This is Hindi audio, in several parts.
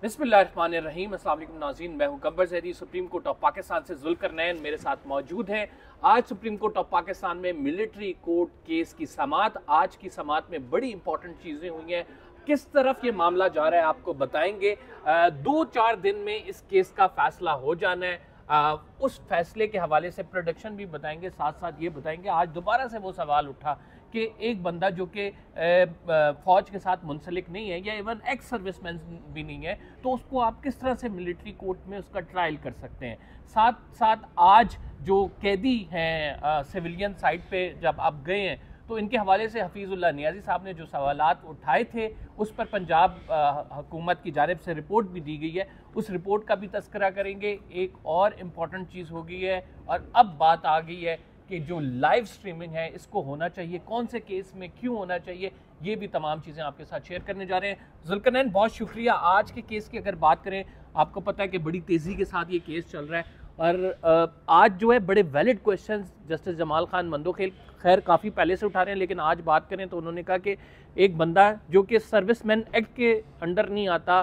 बिस्मिल्लाहिर्रहमानिर्रहीम। अस्सलाम वालेकुम नाज़रीन, मैं हूं Gabbar Zaidi. Supreme court of Pakistan से ज़ुल्करनैन मेरे साथ मौजूद हैं। आज सुप्रीम कोर्ट ऑफ पाकिस्तान में मिलिट्री कोर्ट केस की समाअत, आज की समाअत में बड़ी इंपॉर्टेंट चीज़ें हुई हैं। किस तरफ ये मामला जा रहा है आपको बताएंगे। 2-4 दिन में इस केस का फैसला हो जाना है। उस फैसले के हवाले से प्रोडक्शन भी बताएंगे, साथ साथ ये बताएंगे आज दोबारा से वो सवाल उठा कि एक बंदा जो कि फ़ौज के साथ मुंसलिक नहीं है या इवन एक्स सर्विसमैन भी नहीं है, तो उसको आप किस तरह से मिलिट्री कोर्ट में उसका ट्रायल कर सकते हैं। साथ साथ आज जो कैदी हैं सिविलियन साइड पे जब आप गए हैं तो इनके हवाले से हफीज़ुल्लाह नियाज़ी साहब ने जो सवालात उठाए थे उस पर पंजाब हुकूमत की जानिब से रिपोर्ट भी दी गई है, उस रिपोर्ट का भी तस्करा करेंगे। एक और इम्पॉर्टेंट चीज़ हो गई है और अब बात आ गई है कि जो लाइव स्ट्रीमिंग है इसको होना चाहिए, कौन से केस में क्यों होना चाहिए, ये भी तमाम चीज़ें आपके साथ शेयर करने जा रहे हैं। ज़ुल्करनैन बहुत शुक्रिया। आज के केस की अगर बात करें, आपको पता है कि बड़ी तेज़ी के साथ ये केस चल रहा है और आज जो है बड़े valid questions justice Jamal Khan Mandokhel खैर काफ़ी पहले से उठा रहे हैं, लेकिन आज बात करें तो उन्होंने कहा कि एक बंदा जो कि सर्विसमैन एक्ट के अंडर नहीं आता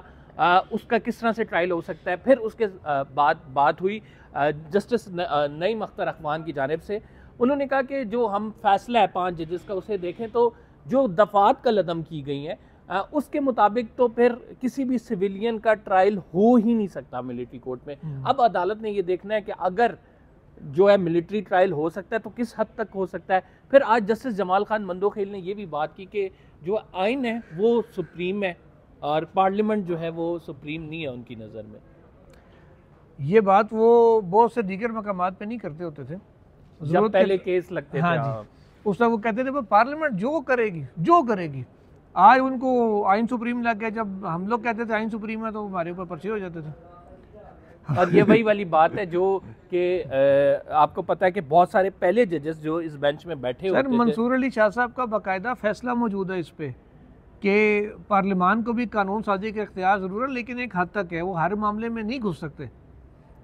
उसका किस तरह से ट्रायल हो सकता है। फिर उसके बाद बात हुई जस्टिस नईम अख्तर अखवान की जानिब से। उन्होंने कहा कि जो हम फैसला है 5 जजेस का उसे देखें तो जो दफात कलअदम की गई हैं उसके मुताबिक तो फिर किसी भी सिविलियन का ट्रायल हो ही नहीं सकता मिलिट्री कोर्ट में। अब अदालत ने ये देखना है कि अगर जो है मिलिट्री ट्रायल हो सकता है तो किस हद तक हो सकता है। फिर आज जस्टिस जमाल खान मंदोखेल ने ये भी बात की कि जो आइन है वो सुप्रीम है और पार्लियामेंट जो है वो सुप्रीम नहीं है उनकी नज़र में। ये बात वो बहुत से दीगर मकामात पे नहीं करते होते थे जब पहले केस लगते हाँ थे। जी, उस वो कहते थे पार्लियामेंट जो करेगी। आज उनको आइन सुप्रीम लग गया। जब हम लोग कहते थे आइन सुप्रीम है तो हमारे ऊपर पर्चे हो जाते थे। और ये वही वाली बात है जो कि आपको पता है कि बहुत सारे पहले जजेस जो इस बेंच में बैठे होते थे। मंसूर अली शाह साहब का बाकायदा फैसला मौजूद है इस पे कि पार्लियामान को भी कानून साजी का इख्तियार ज़रूर है, लेकिन एक हद तक है। वो हर मामले में नहीं घुस सकते,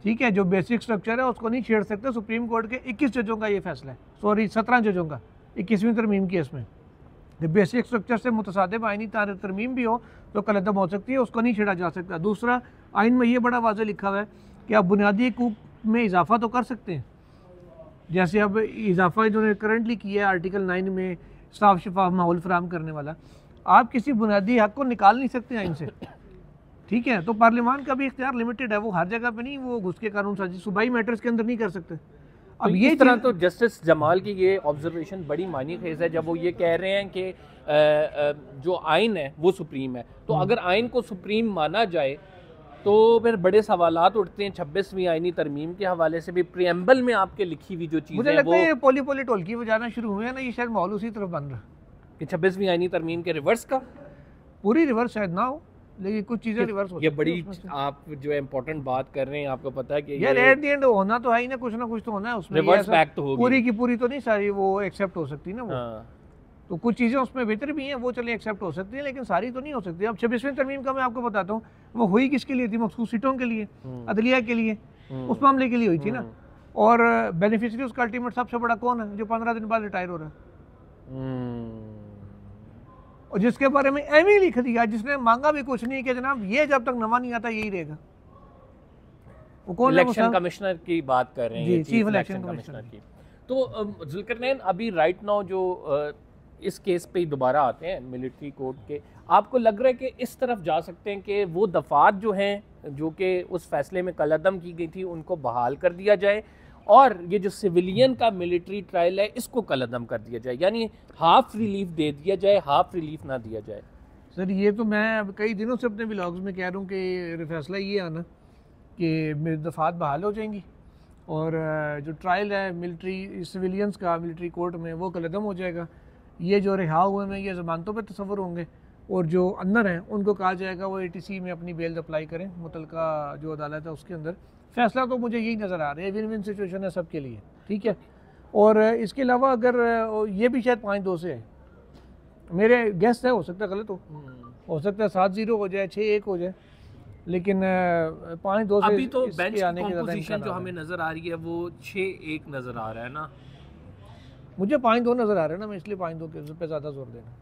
ठीक है। जो बेसिक स्ट्रक्चर है उसको नहीं छेड़ सकते। सुप्रीम कोर्ट के 21 जजों का ये फैसला है, सॉरी 17 जजों का 21वीं तरमीम केस में। जब बेसिक स्ट्रक्चर से मुतसादिब आइनी तरमीम भी हो तो कलअदम हो सकती है, उसको नहीं छेड़ा जा सकता। दूसरा, आइन में ये बड़ा वाज़ेह लिखा हुआ है कि आप बुनियादी हकूक़ में इजाफा तो कर सकते हैं, जैसे अब इजाफा इन्होंने करंटली किया है आर्टिकल 9 में साफ शफाफ माहौल फराहम करने वाला। आप किसी बुनियादी हक को निकाल नहीं सकते आइन से, ठीक है। तो पार्लियामान का भी इख्तियार लिमिटेड है, वो हर जगह पे नहीं वो घुस के कानून साजी सूबाई मैटर्स के अंदर नहीं कर सकते। अब तो ये तरह तो जस्टिस जमाल की ये ऑब्जर्वेशन बड़ी मानी खेज है जब वो ये कह रहे हैं कि जो आइन है वो सुप्रीम है। तो अगर आइन को सुप्रीम माना जाए तो फिर बड़े सवालात उठते हैं 26वीं आइनी तरमीम के हवाले से भी। प्रीएम्बल में आपके लिखी हुई जो चीज़ें मुझे लगता है पोली ढोलकी बजाना शुरू हुए हैं ना, ये शायद माहौल उसी तरफ बन रहा है कि 26वीं आइनी तरमीम के रिवर्स का। पूरी रिवर्स शायद ना हो, लेकिन कुछ चीज़ें रिवर्स हो। ये बड़ी आप जो है इंपॉर्टेंट बात कर रहे हैं, आपको पता है कि यार एट द एंड होना तो है ही ना कुछ तो होना है उसमें। रिवर्स बैक तो होगी, पूरी की पूरी तो नहीं सारी वो एक्सेप्ट हो सकती ना वो। तो कुछ चीज़ें उसमें बेहतर भी हैं, वो चलिए एक्सेप्ट हो सकती है, लेकिन सारी तो नहीं हो सकती। अब 26वीं तरमीम का मैं आपको बताता हूँ, वो हुई किसके लिए थी? मखसूस सीटों के लिए, अदलिया के लिए, उस मामले के लिए हुई थी ना। और बेनिफिशरी उसका अल्टीमेट सबसे बड़ा कौन है? जो 15 दिन बाद रिटायर हो रहा है और जिसके बारे में एम ही लिख दिया, जिसने मांगा भी कुछ नहीं कि जनाब ये जब तक नवा नहीं आता यही रहेगा। वो कौन? इलेक्शन कमिश्नर की बात कर रहे हैं, चीफ इलेक्शन कमिश्नर की। तो ज़ुल्करनैन अभी राइट नाउ जो इस केस पे ही दोबारा आते हैं मिलिट्री कोर्ट के, आपको लग रहा है कि इस तरफ जा सकते हैं कि वो दफात जो हैं जो कि उस फैसले में कलअदम की गई थी उनको बहाल कर दिया जाए और ये जो सिविलियन का मिलिट्री ट्रायल है इसको कलअदम कर दिया जाए, यानी हाफ रिलीफ दे दिया जाए, हाफ रिलीफ ना दिया जाए? सर ये तो मैं अब कई दिनों से अपने व्लॉग्स में कह रहा हूँ कि फैसला ये आना कि दफात बहाल हो जाएंगी और जो ट्रायल है मिलिट्री सिविलियंस का मिलिट्री कोर्ट में वो कलअदम हो जाएगा। ये जो रिहा हुए में ये ज़मानतों पे तसव्वुर होंगे और जो अंदर हैं उनको कहा जाएगा वो ATC में अपनी बेल अप्लाई करें, मुतलका जो अदालत है उसके अंदर। फैसला तो मुझे यही नज़र आ रहा है, विन विन सिचुएशन है सबके लिए, ठीक है। और इसके अलावा अगर ये भी शायद 5-2 से है, मेरे गेस्ट है, हो सकता है गलत हो सकता है 7-0 हो जाए, 6-1 हो जाए, लेकिन 5-2 से अभी तो बेंच कंपोजिशन जो हमें नज़र आ रही है वो 6-1 नज़र आ रहा है ना। मुझे 5-2 नज़र आ रहा है ना, मैं इसलिए 5-2 के पे ज़्यादा जोर देना।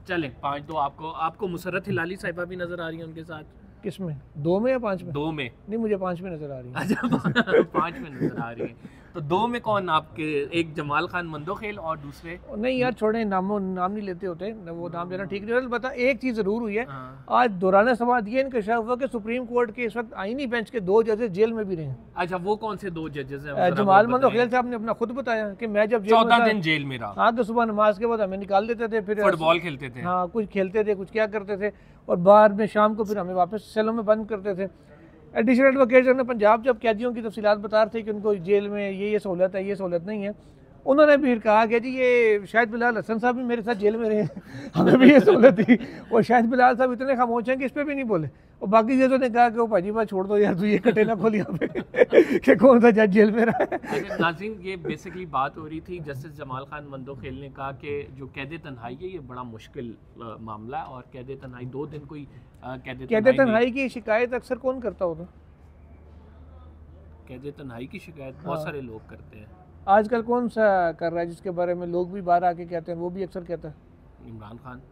चलें 5-2 आपको मुसर्रत हिलाली साहिबा भी नज़र आ रही है उनके साथ। किसमें, 2 में या 5 में? 2 में। नहीं, मुझे 5 में नजर आ रही है। अच्छा 5 में नजर आ रही है। तो 2 में कौन आपके? एक जमाल खान मंदोखेल और दूसरे? नहीं यार छोड़े, नाम नहीं लेते होते, वो नाम लेना ठीक नहीं। बता, एक चीज जरूर हुई है हाँ। आज दौरान समात ये इंकशाफ हुआ कि सुप्रीम कोर्ट के इस वक्त आईनी बेंच के 2 जजेस जेल में भी रहे हैं। अच्छा, वो कौन से 2 जजेस हैं? जमाल मंदोखेल साहब ने अपना खुद बताया कि मैं जब 14 दिन जेल में रहा। हाँ, तो सुबह नमाज के बाद हमें निकाल देते थे, फिर फुटबॉल खेलते थे। हाँ, कुछ खेलते थे, कुछ क्या करते थे, और बाद में शाम को फिर हमें वापस सेलों में बंद करते थे। एडिशनल एडवोकेट जनरल पंजाब जब कैदियों की तफसीलात बता रहे थे कि उनको जेल में ये सहूलत है, ये सहूलत नहीं है, उन्होंने फिर कहा कि जी ये शायद बिलाल हसन साहब भी मेरे साथ जेल में रहे, हमें भी ये सहूलत थी। और शायद बिलाल साहब इतने खामोश हैं कि इस पर भी नहीं बोले। और बाकी जजों ने कहा कि वो भाजी बात छोड़ दो यार, तू ये कटे ना खोल यहाँ पे कि कौन सा जज जेल में रहा है। अच्छा नाज़रीन, ये बेसिकली बात हो रही थी, जस्टिस जमाल खान मंदोखेल ने कहा कि जो कैद तन्हाई है ये बड़ा मुश्किल मामला है, और कैद तन्हाई 2 दिन कोई कैद तन्हाई की शिकायत अक्सर कौन करता होगा? कैद तन्हाई की शिकायत बहुत सारे लोग करते हैं। आजकल कौन सा कर रहा है जिसके बारे में लोग भी बाहर आके कहते हैं, वो भी अक्सर कहता है? इमरान खान।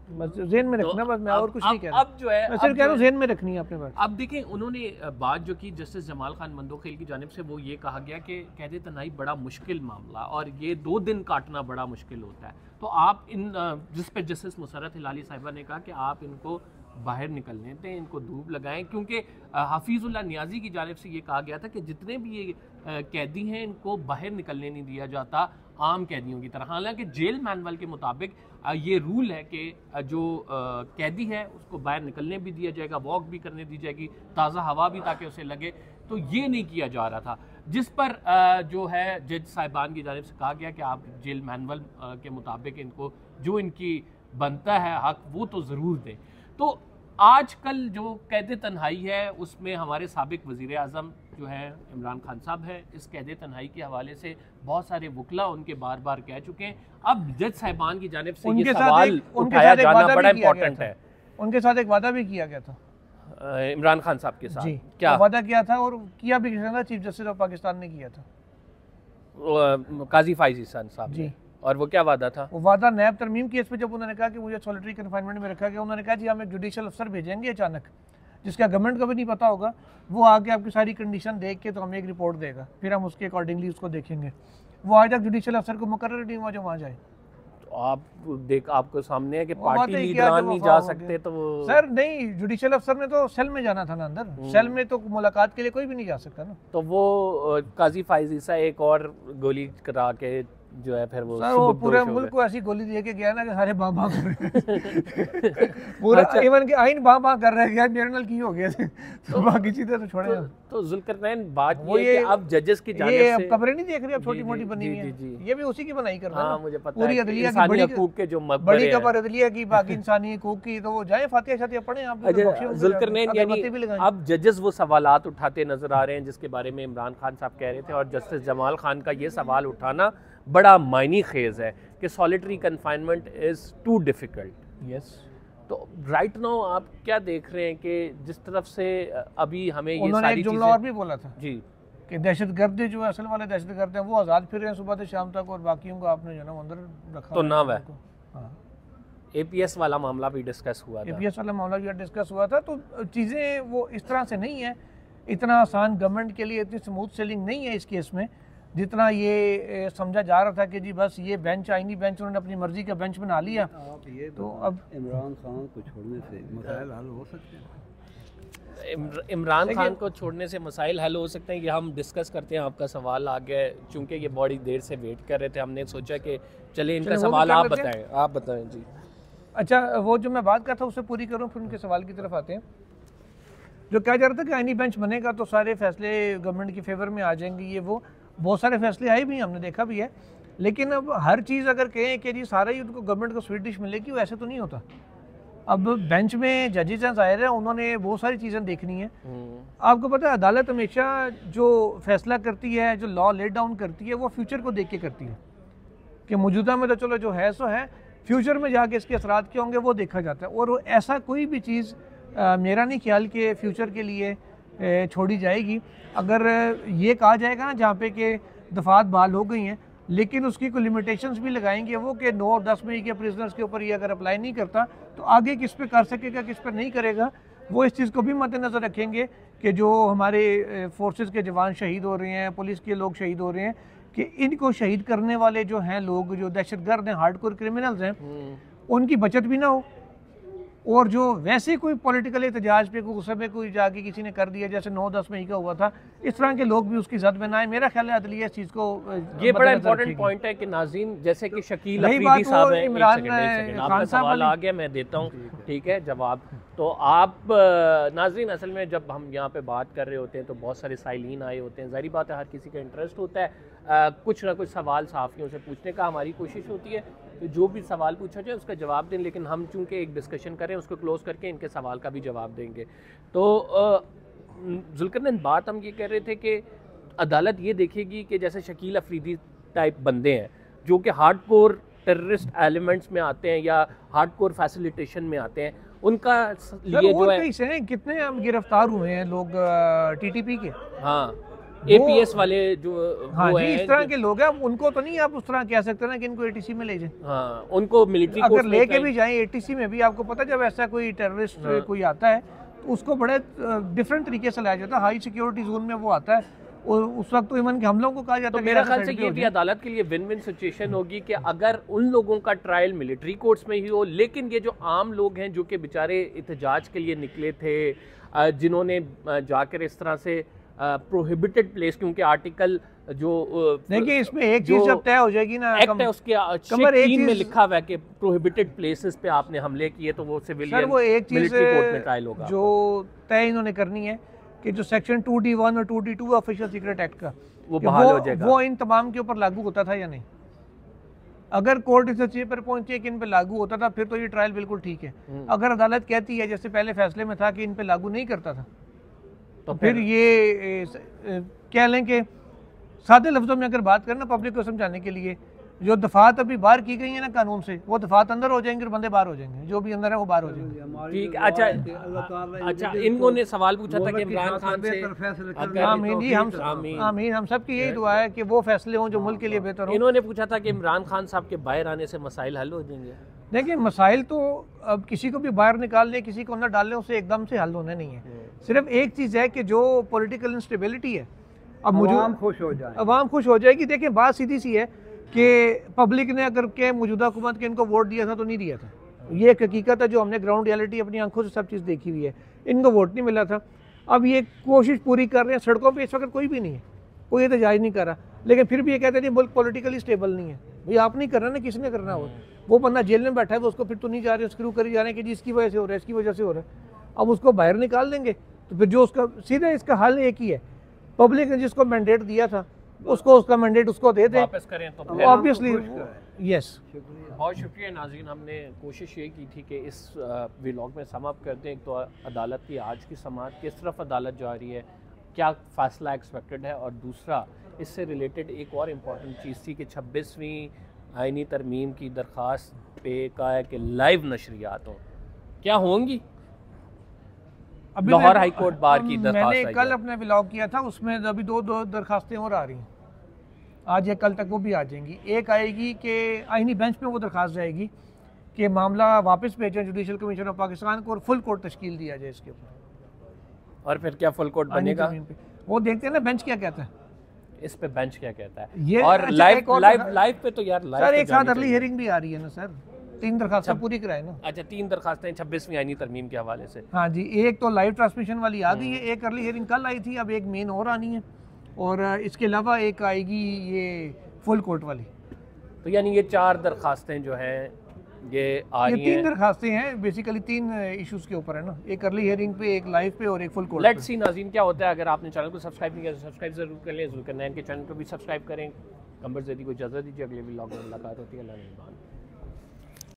बस जेन में रखना, बस मैं और कुछ नहीं कह रहा। अब जो है, मैं सिर्फ कह रहा हूँ जेन में रखनी है अपने बात। अब देखें, उन्होंने बात जो की जस्टिस जमाल खान मंदोखेल की जानिब से, वो ये कहा गया कि कैद तन्हाई बड़ा मुश्किल मामला, और ये 2 दिन काटना बड़ा मुश्किल होता है। तो आप इन जिस पे जस्टिस मुसर्रत हिलाली साहिबा ने कहा कि आप इनको बाहर निकलने दें, इनको धूप लगाएं, क्योंकि हफीज़ुल्लाह नियाज़ी की जानिब से ये कहा गया था कि जितने भी ये कैदी हैं इनको बाहर निकलने नहीं दिया जाता आम कैदियों की तरह। हालांकि जेल मैनुअल के मुताबिक ये रूल है कि जो कैदी है उसको बाहर निकलने भी दिया जाएगा, वॉक भी करने दी जाएगी, ताज़ा हवा भी ताकि उसे लगे। तो ये नहीं किया जा रहा था, जिस पर जो है जज साहिबान की जानिब से कहा गया कि आप जेल मैनुअल के मुताबिक इनको जो इनकी बनता है हक वो तो ज़रूर दें। तो आजकल जो कैद तन्हाई है उसमें हमारे साबिक वज़ीर आज़म जो है इमरान खान साहब हैं, इस कैद तन्हाई के हवाले से बहुत सारे वकला उनके बार बार कह चुके हैं। अब जज साहिबान की जानिब से ये सवाल उठाया जाना बड़ा इम्पोर्टेंट है। उनके साथ एक वादा भी किया गया था इमरान खान साहब के साथ। जी, क्या वादा किया था? और किया भी किया था, चीफ जस्टिस ऑफ पाकिस्तान ने किया था, काजी फाइज हसन साहब जी। और वो क्या वादा था? वो वादा नैब तरमीम केस पे जब उन्होंने कहा कि मुझे सॉलिटरी कन्फाइनमेंट में रखा गया, उन्होंने कहा जी हम एक जुडिशियल अफसर भेजेंगे अचानक, जिसका गवर्नमेंट को भी नहीं पता होगा, वो आके आपकी सारी कंडीशन देख के तो हमें एक रिपोर्ट देगा, फिर हम उसके अकॉर्डिंगली उसको देखेंगे। वो आज तक जुडिशियल अफसर को मुकर्रर नहीं हुआ जो वहाँ जाए। तो आपको सामने है कि पार्टी लीडरान नहीं जा सकते, तो वो सर नहीं, जुडिशियल अफसर ने तो सेल में जाना था ना, अंदर सेल में तो मुलाकात के लिए कोई भी नहीं जा सकता ना। तो वो काजी फाइज ईसा एक और गोली करा के जो है फिर वो पूरे मुल्क को ऐसी गोली दे के गया ना कि सारे बाँ बाँ कर रहे हैं पूरा अच्छा। इवन के आइन बाँ बाँ कर रहे हैं यार, जनरल की हो गया थे तो बाकी चीजें तो छोड़े। तो जुल्करनैन बात ये है कि अब जजेस की जानिब से अब खबरें नहीं देख रही, अब छोटी मोटी बनी है, ये भी उसी की बनाई कर रहा है। हाँ, मुझे पता पूरी है अदलिया की बड़ी हकूक के जो बड़ी खबर अदलिया की, बाकी इंसानी हकूक की, तो वो जाए फातिहा शातिहा पढ़े आप। जुल्करनैन यानी अब जजेस वो सवालात उठाते नजर आ रहे हैं जिसके बारे में इमरान खान साहब कह रहे थे, और जस्टिस जमाल खान का ये सवाल उठाना बड़ा मायनी खेज है कि solitary confinement is too difficult. Yes, तो राइट नाउ आप क्या देख रहे हैं कि जिस तरफ से अभी हमें ये उन्होंने सारी एक जुमला और भी बोला था जी कि दहशतगर्द जो है, असल वाले दहशतगर्द हैं, वो आज़ाद फिर रहे हैं सुबह से शाम तक, और बाकियों को आपने जो है ना अंदर रखा तो ना है। हाँ, APS वाला मामला भी डिस्कस हुआ था, APS वाला मामला भी डिस्कस हुआ था। तो चीज़ें वो इस तरह से नहीं है, इतना आसान गवर्नमेंट के लिए इतनी स्मूथ सेलिंग नहीं है इस केस में जितना ये समझा जा रहा था कि जी बस ये बेंच आईनी बेंच उन्होंने अपनी मर्जी का बेंच बना लिया। आप ये तो अब इमरान खान को छोड़ने से मसाइल हल हो सकते हैं? इमरान खान को छोड़ने से मसाइल हल हो सकते हैं, ये हम डिस्कस करते हैं। आपका सवाल आ गया, चूँकि ये बड़ी देर से वेट कर रहे थे, हमने सोचा कि चले इनका सवाल आप बताएं। आप बताएं जी। अच्छा, वो जो मैं बात करता हूँ उससे पूरी करूँ, फिर उनके सवाल की तरफ आते हैं। जो कहा जा रहा था कि आईनी बेंच बनेगा तो सारे फैसले गवर्नमेंट की फेवर में आ जाएंगे, ये वो बहुत सारे फैसले आए भी, हमने देखा भी है। लेकिन अब हर चीज़ अगर कहें कि जी सारा ही उनको गवर्नमेंट को स्वीट डिश मिलेगी, वो ऐसे तो नहीं होता। अब बेंच में जजेस ज़ाहिर है उन्होंने बहुत सारी चीज़ें देखनी है। आपको पता है अदालत हमेशा जो फैसला करती है, जो लॉ लेट डाउन करती है, वो फ्यूचर को देख के करती है कि मौजूदा में तो चलो जो है सो है, फ्यूचर में जाके इसके असरात क्या होंगे वो देखा जाता है। और ऐसा कोई भी चीज़ मेरा नहीं ख्याल कि फ्यूचर के लिए छोड़ी जाएगी। अगर ये कहा जाएगा ना जहाँ पे कि दफात बहाल हो गई हैं, लेकिन उसकी कोई लिमिटेशंस भी लगाएंगे वो कि 9 और 10 मई के प्रिजनर्स के ऊपर ये अगर अप्लाई नहीं करता तो आगे किस पे कर सकेगा, किस पर नहीं करेगा, वो इस चीज़ को भी मद्देनज़र रखेंगे कि जो हमारे फोर्सेस के जवान शहीद हो रहे हैं, पुलिस के लोग शहीद हो रहे हैं, कि इनको शहीद करने वाले जो हैं लोग, जो दहशतगर्द हैं, हार्डकोर क्रिमिनल्स हैं, उनकी बचत भी ना हो। और जो वैसे कोई पॉलिटिकल एहतजाज पे उस समय कोई जाके किसी ने कर दिया, जैसे 9-10 मई का हुआ था, इस तरह के लोग भी उसकी जद में ना आए। मेरा ख्याल है अदलिया इस चीज़ को ये बड़ा इंपॉर्टेंट पॉइंट है कि नाज़रीन, जैसे कि शकील अफरीदी साहब हैं, इमरान आपका सवाल आ गया, मैं देता हूँ ठीक है जवाब। तो आप नाज़रीन, असल में जब हम यहाँ पे बात कर रहे होते हैं तो बहुत सारे साइलीन आए होते हैं, ज़ाहिर बात है हर किसी का इंटरेस्ट होता है कुछ ना कुछ सवाल सहाफ़ियों से पूछने का। हमारी कोशिश होती है तो जो भी सवाल पूछा जाए उसका जवाब दें, लेकिन हम चूँकि एक डिस्कशन करें उसको क्लोज़ करके इनके सवाल का भी जवाब देंगे। तो ज़ुल्करनैन, बात हम ये कह रहे थे कि अदालत ये देखेगी कि जैसे शकील अफरीदी टाइप बंदे हैं जो कि हार्डकोर टेररिस्ट एलिमेंट्स में आते हैं या हार्डकोर फैसिलिटेशन में आते हैं, उनका लिए जो है कितने हम गिरफ्तार हुए हैं लोग टीटीपी के, हाँ एपीएस वाले जो हाँ जी, इस तरह के लोग हैं, उनको तो नहीं आप उस तरह कह सकते ना कि इनको एटीसी में ले जाए। हाँ, उनको मिलिट्री अगर लेके भी जाएं एटीसी में भी, आपको पता जब ऐसा कोई टेररिस्ट कोई आता है तो उसको बड़े डिफरेंट तरीके से लाया जाता है, हाई सिक्योरिटी जोन में वो आता है, और उस वक्त तो इवन के हमलों को कहा जाता है। तो मेरा ख्याल से ये भी अदालत के लिए विन विन सिचुएशन होगी कि अगर उन लोगों का ट्रायल मिलिट्री कोर्ट्स में ही हो, लेकिन ये जो आम लोग हैं जो कि बेचारे एहतजाज के लिए निकले थे, जिन्होंने जाकर इस तरह से प्रोहिबिटेड प्लेस, क्योंकि आर्टिकल जो देखिए इसमें एक चीज जब तय हो जाएगी ना, एक्ट है उसके कमर 3 में लिखा हुआ है कि प्रोहिबिटेड प्लेसेस पे आपने हमले किए तो वो सिविलियन वो एक चीज मिलिट्री कोर्ट में ट्रायल होगा। जो तय इन्होंने करनी है कि जो सेक्शन 2D1 और 2D2 ऑफिशियल सीक्रेट एक्ट का वो बहाल हो जाएगा, वो इन तमाम के ऊपर लागू होता था या नहीं। अगर कोर्ट इस चीज पर पहुंचे कि इन पे लागू होता था फिर तो ये ट्रायल बिल्कुल ठीक है। अगर अदालत कहती है, जैसे पहले फैसले में था कि इन पे लागू नहीं करता था, तो फिर ये कह लें कि सादे लफ्ज़ों में अगर बात करें ना पब्लिक को समझाने के लिए, जो दफात अभी बाहर की गई है ना कानून से, वो दफात अंदर हो जाएंगे और बंदे बाहर हो जाएंगे, जो भी अंदर है वो बाहर हो जाएंगे। ठीक, अच्छा इन्होंने सवाल पूछा था कि इमरान खान से, आमीन जी, हम सबकी यही दुआ है कि वो फैसले हों जो मुल्क के लिए बेहतर हो। इन्होंने पूछा था कि इमरान खान साहब के बाहर आने से मसाइल हल हो जाएंगे। देखिए मसाइल तो अब किसी को भी बाहर निकाल लें, किसी को अंदर डाल लें, उससे एकदम से हल होने नहीं है। सिर्फ एक चीज़ है कि जो पॉलिटिकल इंस्टेबिलिटी है, अब अवाम खुश हो जाए, अवाम खुश हो जाएगी। देखिए बात सीधी सी है कि पब्लिक ने अगर के मौजूदा हुकूमत के इनको वोट दिया था तो नहीं दिया था, ये एक हकीकत है जो हमने ग्राउंड रियलिटी अपनी आंखों से सब चीज़ देखी हुई है। इनको वोट नहीं मिला था, अब ये कोशिश पूरी कर रहे हैं। सड़कों पे इस वक्त कोई भी नहीं है, कोई एहतजाज नहीं कर रहा, लेकिन फिर भी ये कहते हैं मुल्क पॉलिटिकली स्टेबल नहीं है। भाई आप नहीं कर रहे ना, किसने करना हो? वो बंदा जेल में बैठा है, वो उसको फिर तो नहीं जा रहे, स्क्रू करी जा रहे हैं कि जी इसकी वजह से हो रहा है, इसकी वजह से हो रहा है। अब उसको बाहर निकाल देंगे तो फिर जो उसका सीधा इसका हल एक ही है, पब्लिक ने जिसको मैंडेट दिया था उसको उसका मैंडेट उसको दे दे, वापस करें तो ऑब्वियसली यस। बहुत शुक्रिया नाज़रीन, हमने कोशिश ये की थी कि इस व्लॉग में सम अप कर दें। एक तो अदालत की आज की समाअत, किस तरफ अदालत जा रही है, क्या फ़ैसला एक्सपेक्टेड है, और दूसरा इससे रिलेटेड एक और इम्पॉर्टेंट चीज़ थी कि 26वीं आईनी तरमीम की दरख्वास्त पे कहा है कि लाइव नशरियात हों, क्या होंगी? लाहौर हाई कोर्ट बार की दरख्वास्त मैंने कल अपने व्लॉग किया था, उसमें अभी दो दरखास्तें और आ रही हैं, आज या कल तक वो भी आ जाएंगी। एक आएगी कि आईनी बेंच में वो दरखास्त जाएगी कि मामला वापस भेजें जुडिशल कमीशन ऑफ पाकिस्तान को और फुल कोर्ट तश्कील दिया जाए इसके ऊपर। और फिर क्या फुल कोर्ट बनेगा? वो देखते हैं ना बेंच क्या कहता है इस पे, बेंच क्या कहता है। ये और लाइव पे तो यार सर एक साथ अर्ली हियरिंग भी आ रही है ना सर, 3 दरखास्तें पूरी कराए ना। अच्छा 3 दरखास्तें 26वीं आईनी तरमीम के हवाले से। हाँ जी, एक तो लाइव ट्रांसमिशन वाली आ गई है, एक अर्ली हियरिंग कल आई थी, अब एक मेन और आनी है, और इसके अलावा एक आएगी ये फुल कोर्ट वाली। तो यानी ये 4 दरखास्तें जो हैं ये आ रही हैं। 3 दरखास्तें हैं बेसिकली, 3 इश्यूज के ऊपर है ना, एक अर्ली हियरिंग पे, एक लाइव पे और एक फुल कोर्ट। लेट्स सी नाज़रीन क्या होता है। अगर आपने चैनल को सब्सक्राइब नहीं किया तो सब्सक्राइब जरूर कर लें, ज़ुल्करनैन के चैनल को भी सब्सक्राइब करें। कंबर ज़ैदी को इजाज़त दीजिए, अगले व्लॉग में मुलाकात होती है। अल्लाह निगहबान।